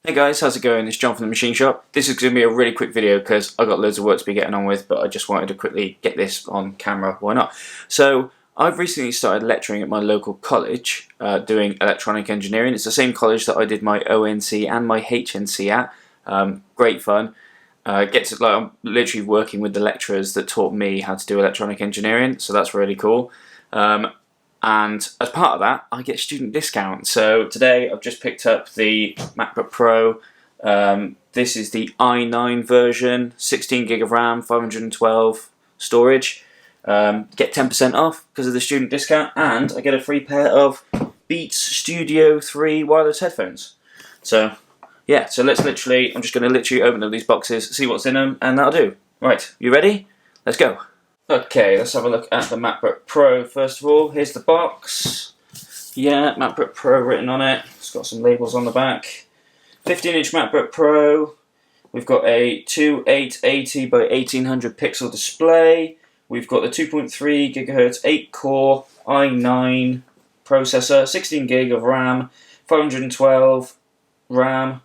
Hey guys, how's it going? It's John from the Machine Shop. This is going to be a really quick video because I've got loads of work to be getting on with, but I just wanted to quickly get this on camera, why not? So, I've recently started lecturing at my local college, doing electronic engineering. It's the same college that I did my ONC and my HNC at. Great fun. I'm literally working with the lecturers that taught me how to do electronic engineering, so that's really cool. And as part of that, I get student discount. So today I've just picked up the MacBook Pro. This is the i9 version, 16 gig of RAM, 512 storage. Get 10% off because of the student discount, and I get a free pair of Beats Studio 3 wireless headphones. So yeah, I'm just going to literally open up these boxes, see what's in them, and that'll do. Right, you ready? Let's go. Okay, let's have a look at the MacBook Pro first of all. Here's the box. Yeah, MacBook Pro written on it. It's got some labels on the back. 15-inch MacBook Pro. We've got a 2880 by 1800 pixel display. We've got the 2.3 GHz 8-core i9 processor, 16 gig of RAM, 512 RAM.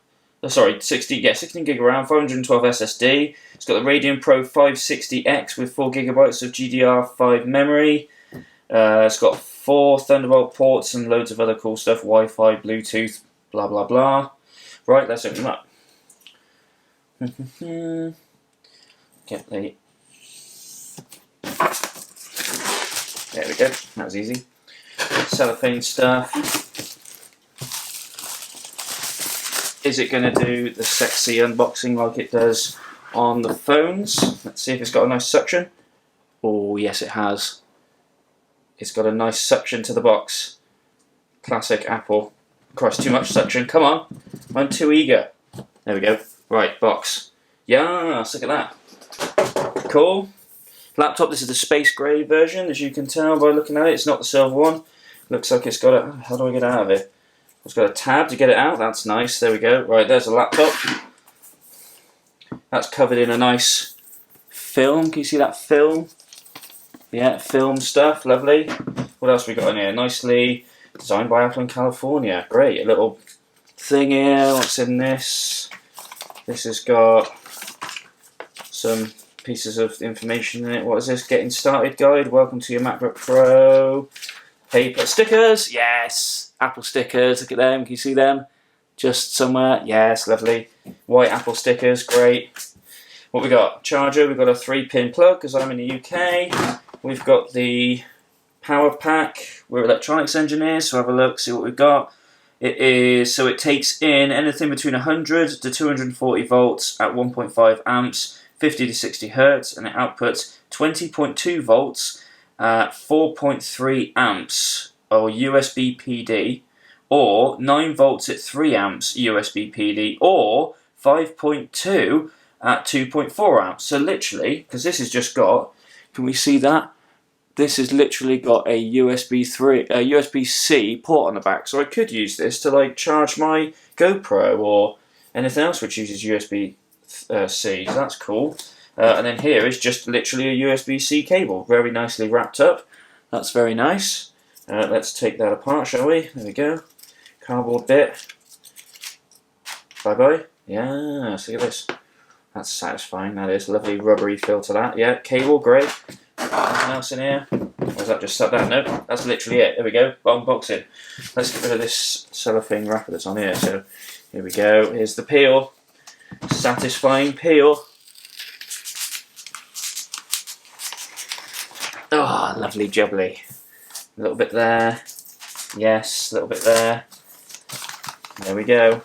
16 gig of RAM, 512 SSD. It's got the Radeon Pro 560X with 4 GB of GDR5 memory. It's got 4 Thunderbolt ports and loads of other cool stuff, Wi-Fi, Bluetooth, blah blah blah. Right, let's open them up. Get the... There we go, that was easy. Cellophane stuff. Is it going to do the sexy unboxing like it does on the phones? Let's see if it's got a nice suction. Oh yes, it has. It's got a nice suction to the box. Classic Apple. Christ, too much suction. Come on, I'm too eager. There we go. Right, box. Yes, look at that. Cool. Laptop, this is the space grey version, as you can tell by looking at it. It's not the silver one. Looks like it's got a... How do I get out of it? It's got a tab to get it out. That's nice. There we go. Right, there's a laptop. That's covered in a nice film. Can you see that film? Yeah, film stuff. Lovely. What else we got in here? Nicely designed by Apple in California. Great. A little thing here. What's in this? This has got some pieces of information in it. What is this? Getting started guide. Welcome to your MacBook Pro. Paper stickers. Yes. Apple stickers. Look at them. Can you see them? Just somewhere. Yes, lovely. White Apple stickers. Great. What we got? Charger. We've got a 3-pin plug because I'm in the UK. We've got the power pack. We're electronics engineers, so have a look, see what we've got. It takes in anything between 100 to 240 volts at 1.5 amps, 50 to 60 hertz, and it outputs 20.2 volts at 4.3 amps, or USB PD, or 9 volts at 3 amps USB PD, or 5.2 at 2.4 amps. So literally, because this has just got, can we see that? This has literally got a USB-C port on the back. So I could use this to like charge my GoPro or anything else which uses USB-C. So that's cool. And then here is just literally a USB-C cable, very nicely wrapped up. That's very nice. Let's take that apart, shall we? There we go. Cardboard bit. Bye-bye. Yes, look at this. That's satisfying, that is. Lovely rubbery feel to that. Yeah, cable, great. Anything else in here? Or is that just sat down? Nope, that's literally it. There we go. Unboxing. Let's get rid of this cellophane wrapper that's on here. So, here we go. Here's the peel. Satisfying peel. Oh, lovely jubbly. A little bit there. Yes, a little bit there. There we go.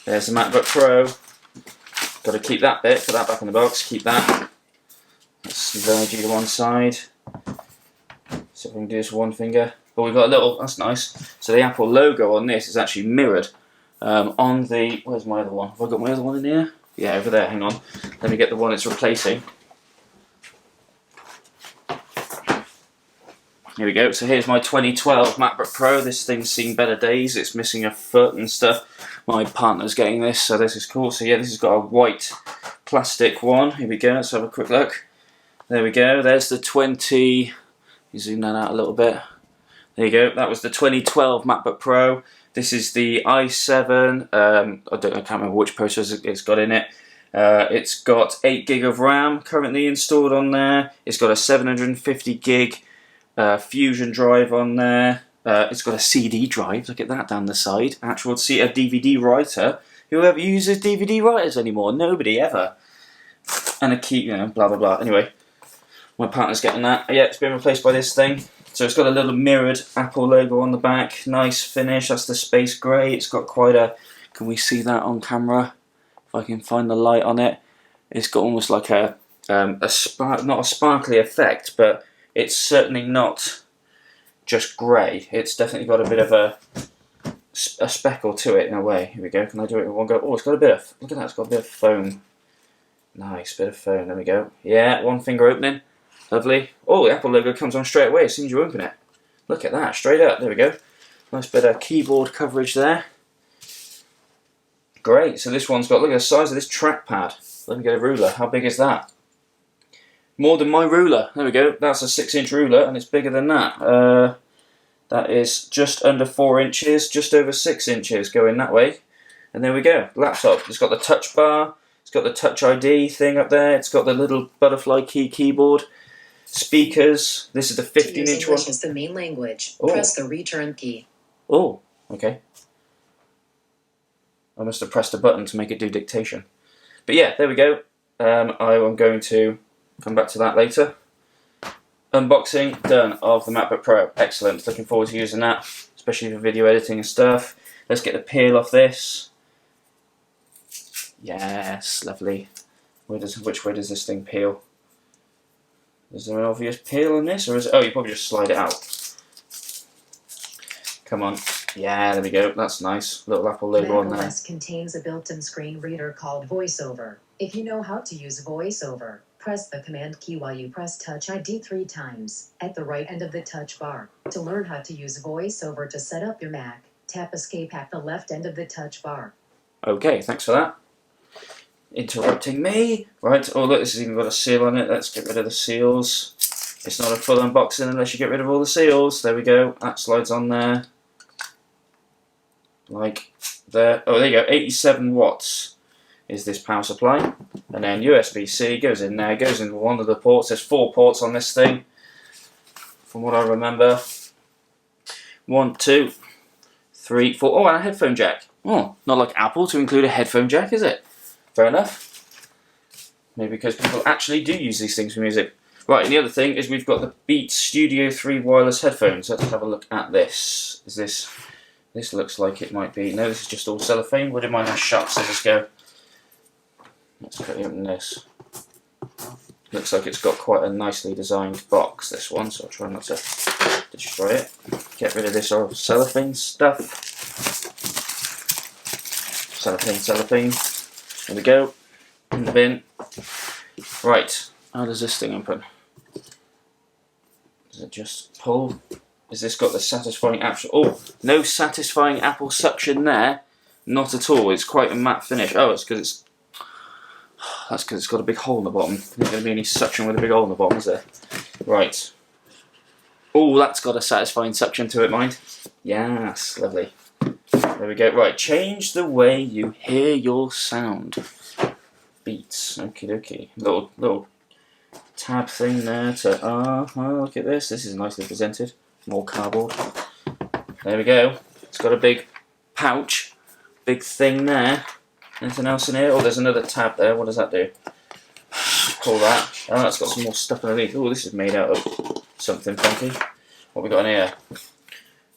There's the MacBook Pro. Got to keep that bit, put that back in the box, keep that. Let's slide you to one side. So if we can do this with one finger. But we've got a little, that's nice. So the Apple logo on this is actually mirrored on the, where's my other one? Have I got my other one in here? Yeah, over there, hang on. Let me get the one it's replacing. Here we go, so here's my 2012 MacBook Pro. This thing's seen better days, it's missing a foot and stuff. My partner's getting this, so this is cool. So yeah, this has got a white plastic one. Here we go, let's have a quick look. There we go, there's the 20, you zoom that out a little bit. There you go, that was the 2012 MacBook Pro. This is the i7. I can't remember which processor it's got in it. It's got 8 gig of RAM currently installed on there. It's got a 750 gig Fusion drive on there. It's got a CD drive. Look at that down the side. Actual a DVD writer. Whoever uses DVD writers anymore? Nobody ever. And a key, you know, blah blah blah. Anyway, my partner's getting that. Yeah, it's been replaced by this thing. So it's got a little mirrored Apple logo on the back. Nice finish. That's the space grey. It's got quite a. Can we see that on camera? If I can find the light on it, it's got almost like a not a sparkly effect, but it's certainly not just grey. It's definitely got a bit of a speckle to it in a way. Here we go. Can I do it in one go? Oh, it's got a bit of. Look at that. It's got a bit of foam. Nice bit of foam. There we go. Yeah, one finger opening. Lovely. Oh, the Apple logo comes on straight away as soon as you open it. Look at that. Straight up. There we go. Nice bit of keyboard coverage there. Great. So this one's got, look at the size of this trackpad. Let me get a ruler. How big is that? More than my ruler. There we go. That's a 6-inch ruler and it's bigger than that. That is just under 4 inches, just over 6 inches going that way. And there we go. Laptop. It's got the touch bar. It's got the Touch ID thing up there. It's got the little butterfly keyboard. Speakers. This is the 15-inch one. English is the main language. Oh. Press the return key. Oh, okay. I must have pressed a button to make it do dictation. But yeah, there we go. I am going to come back to that later. Unboxing done of the MacBook Pro. Excellent. Looking forward to using that, especially for video editing and stuff. Let's get the peel off this. Yes, lovely. Which way does this thing peel? Is there an obvious peel on this, or is it? Oh, you probably just slide it out. Come on. Yeah, there we go. That's nice. Little Apple logo on there. macOS contains a built-in screen reader called VoiceOver. If you know how to use VoiceOver, press the Command key while you press Touch ID 3 times at the right end of the touch bar. To learn how to use VoiceOver to set up your Mac, tap Escape at the left end of the touch bar. Okay, thanks for that. Interrupting me. Right, oh look, this has even got a seal on it. Let's get rid of the seals. It's not a full unboxing unless you get rid of all the seals. There we go. That slides on there. Like there. Oh, there you go. 87 watts is this power supply. And then USB-C goes in there. Goes in one of the ports. There's 4 ports on this thing, from what I remember. 1, 2, 3, 4. Oh, and a headphone jack. Oh, not like Apple to include a headphone jack, is it? Fair enough. Maybe because people actually do use these things for music. Right, and the other thing is we've got the Beats Studio 3 wireless headphones. Let's have a look at this. Is this... This looks like it might be... No, this is just all cellophane. Where did my sharp scissors go? Let's quickly open this. Looks like it's got quite a nicely designed box, this one, so I'll try not to destroy it. Get rid of this old cellophane stuff. Cellophane. There we go. In the bin. Right. How does this thing open? Does it just pull? Has this got the satisfying Apple? Oh, no satisfying Apple suction there. Not at all. It's quite a matte finish. Oh, it's because it's... That's because it's got a big hole in the bottom. There's not going to be any suction with a big hole in the bottom, is there? Right. Oh, that's got a satisfying suction to it, mind. Yes, lovely. There we go. Right, change the way you hear your sound. Beats. Okie dokie. Little tab thing there to... look at this. This is nicely presented. More cardboard. There we go. It's got a big pouch. Big thing there. Anything else in here? Oh, there's another tab there. What does that do? Pull that. Oh, it's got some more stuff underneath. Oh, this is made out of something funky. What we got in here? A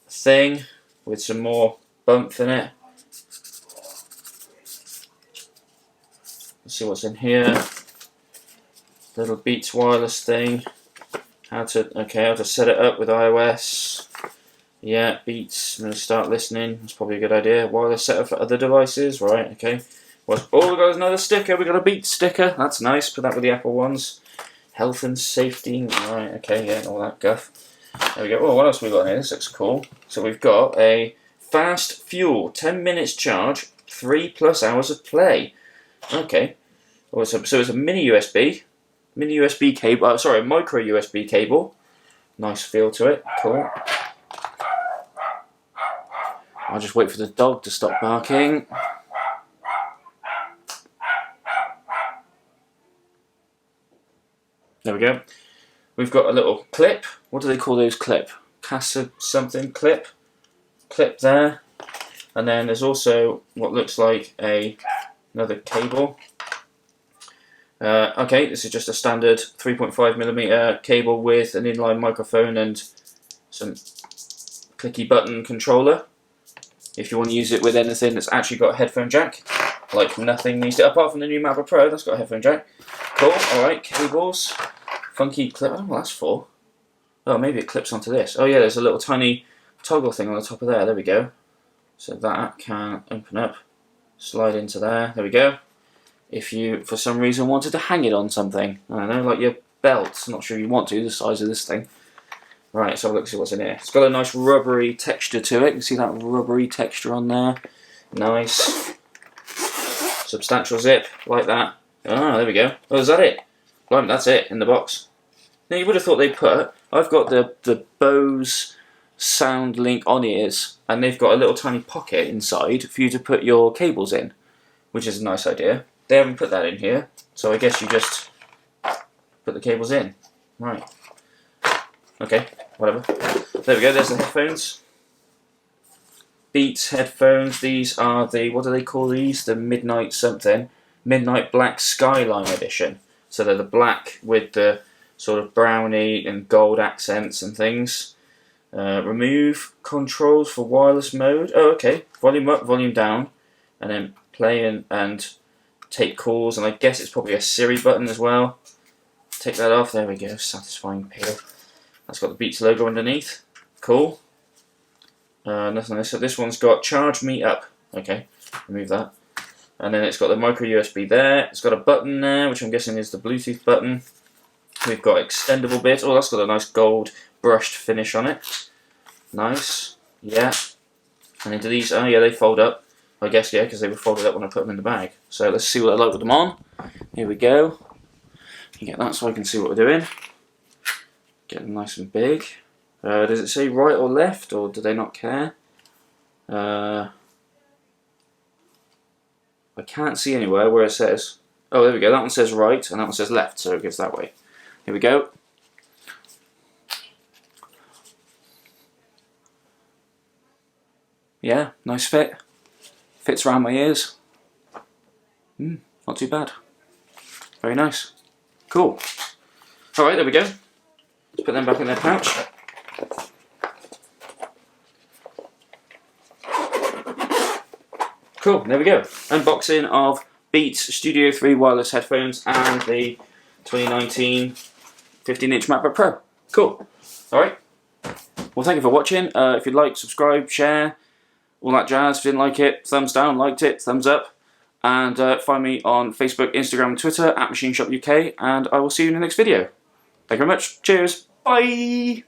thing with some more bump in it. Let's see what's in here. Little Beats wireless thing. How to set it up with iOS. Yeah, Beats. I'm going to start listening. That's probably a good idea. Wireless setup for other devices. Right, okay. Oh, we got another sticker. We got a Beats sticker. That's nice. Put that with the Apple ones. Health and safety. Right, okay, yeah, all that guff. There we go. Oh, what else we got in here? This looks cool. So we've got a fast fuel, 10 minutes charge, 3+ hours of play. Okay. Oh, so it's a mini USB cable. Sorry, a micro USB cable. Nice feel to it. Cool. I'll just wait for the dog to stop barking. There we go. We've got a little clip. What do they call those clip? Casa something clip. Clip there. And then there's also what looks like another cable. Okay, this is just a standard 3.5mm cable with an inline microphone and some clicky button controller. If you want to use it with anything that's actually got a headphone jack, like nothing needs it, apart from the new MacBook Pro, that's got a headphone jack. Cool, alright, cables, funky clip, oh, that's for. Oh, maybe it clips onto this. Oh yeah, there's a little tiny toggle thing on the top of there we go. So that can open up, slide into there we go. If you, for some reason, wanted to hang it on something, I don't know, like your belt, I'm not sure you want to, the size of this thing. Right, let's have a look, see what's in here. It's got a nice rubbery texture to it. You can see that rubbery texture on there. Nice. Substantial zip, like that. Ah, there we go. Oh, is that it? Right, that's it, in the box. Now, you would have thought they put, I've got the Bose SoundLink on-ears, and they've got a little tiny pocket inside for you to put your cables in, which is a nice idea. They haven't put that in here, so I guess you just put the cables in. Right. Okay, whatever. There we go, there's the headphones. Beats headphones, these are the, what do they call these? The Midnight something. Midnight Black Skyline Edition. So they're the black with the sort of brownie and gold accents and things. Remove controls for wireless mode. Oh, okay. Volume up, volume down. And then play and take calls. And I guess it's probably a Siri button as well. Take that off. There we go. Satisfying peal. That's got the Beats logo underneath. Cool. Nothing else. So this one's got charge me up. Okay, remove that. And then it's got the micro USB there. It's got a button there, which I'm guessing is the Bluetooth button. We've got extendable bit. Oh, that's got a nice gold brushed finish on it. Nice. Yeah. And into these, oh yeah, they fold up. I guess, yeah, because they were folded up when I put them in the bag. So let's see what they're like with them on. Here we go. You get that so I can see what we're doing. Get them nice and big. Does it say right or left, or do they not care? I can't see anywhere where it says. Oh, there we go. That one says right, and that one says left, so it goes that way. Here we go. Yeah, nice fit. Fits around my ears. Not too bad. Very nice. Cool. Alright, there we go. Let's put them back in their pouch. Cool, there we go. Unboxing of Beats Studio 3 wireless headphones and the 2019 15-inch MacBook Pro. Cool. Alright. Well, thank you for watching. If you'd like, subscribe, share, all that jazz. If you didn't like it, thumbs down. Liked it, thumbs up. And find me on Facebook, Instagram, and Twitter at Machine Shop UK. And I will see you in the next video. Thank you very much. Cheers. Bye.